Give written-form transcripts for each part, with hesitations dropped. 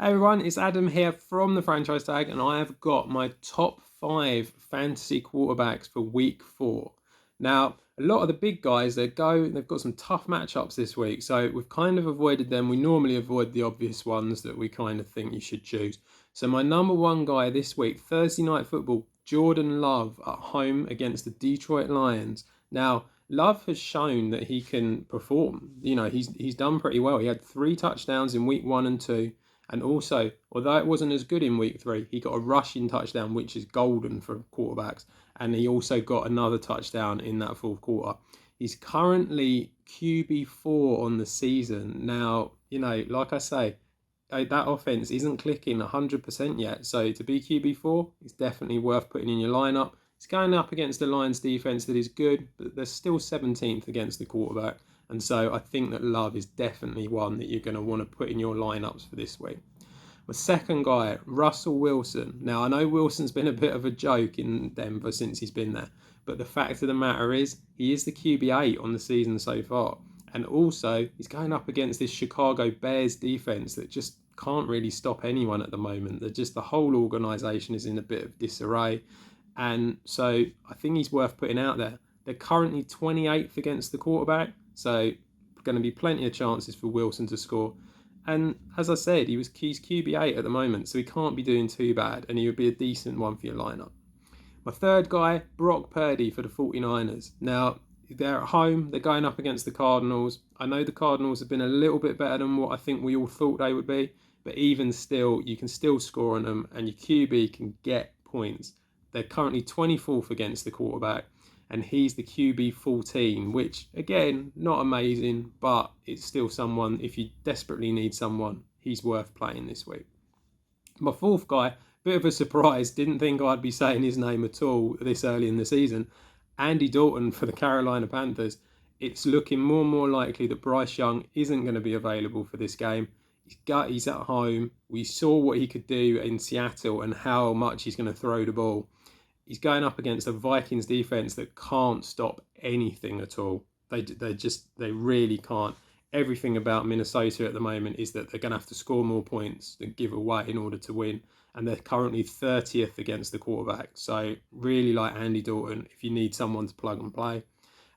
Hey everyone, it's Adam here from the Franchise Tag, and I have got my top 5 fantasy quarterbacks for week 4. Now, a lot of the big guys, they've got some tough matchups this week, so we've kind of avoided them. We normally avoid the obvious ones that we kind of think you should choose. So my number one guy this week, Thursday Night Football, Jordan Love at home against the Detroit Lions. Now, Love has shown that he can perform. You know, he's done pretty well. He had 3 touchdowns in week 1 and 2. And also, although it wasn't as good in week 3, he got a rushing touchdown, which is golden for quarterbacks. And he also got another touchdown in that fourth quarter. He's currently QB4 on the season. Now, you know, like I say, that offense isn't clicking 100% yet. So to be QB4, it's definitely worth putting in your lineup. It's going up against the Lions defense that is good, but they're still 17th against the quarterback. And so I think that Love is definitely one that you're going to want to put in your lineups for this week. My second guy, Russell Wilson. Now, I know Wilson's been a bit of a joke in Denver since he's been there, but the fact of the matter is he is the QB8 on the season so far. And also, he's going up against this Chicago Bears defense that just can't really stop anyone at the moment. The whole organisation is in a bit of disarray. And so I think he's worth putting out there. They're currently 28th against the quarterback. So going to be plenty of chances for Wilson to score. And as I said, he's QB8 at the moment, so he can't be doing too bad, and he would be a decent one for your lineup. My third guy, Brock Purdy for the 49ers. Now, they're at home, they're going up against the Cardinals. I know the Cardinals have been a little bit better than what I think we all thought they would be, but even still, you can still score on them, and your QB can get points. They're currently 24th against the quarterback, and he's the QB 14, which, again, not amazing, but it's still someone, if you desperately need someone, he's worth playing this week. My fourth guy, bit of a surprise, didn't think I'd be saying his name at all this early in the season, Andy Dalton for the Carolina Panthers. It's looking more and more likely that Bryce Young isn't going to be available for this game. He's at home. We saw what he could do in Seattle and how much he's going to throw the ball. He's going up against a Vikings defense that can't stop anything at all. They really can't. Everything about Minnesota at the moment is that they're going to have to score more points than give away in order to win. And they're currently 30th against the quarterback. So really like Andy Dalton if you need someone to plug and play.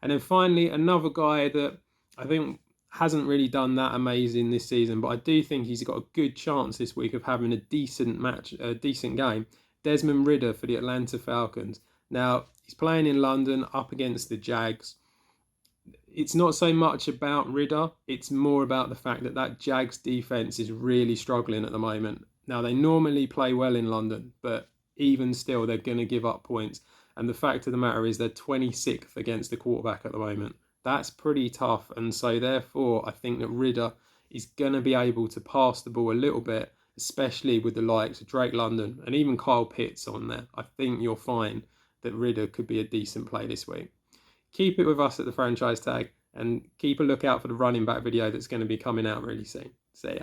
And then finally, another guy that I think hasn't really done that amazing this season, but I do think he's got a good chance this week of having a decent game. Desmond Ridder for the Atlanta Falcons. Now, he's playing in London up against the Jags. It's not so much about Ridder. It's more about the fact that Jags defense is really struggling at the moment. Now, they normally play well in London, but even still, they're going to give up points. And the fact of the matter is they're 26th against the quarterback at the moment. That's pretty tough. And so, therefore, I think that Ridder is going to be able to pass the ball a little bit, especially with the likes of Drake London and even Kyle Pitts on there. I think you'll find that Ridder could be a decent play this week. Keep it with us at the Franchise Tag and keep a lookout for the running back video that's going to be coming out really soon. See ya.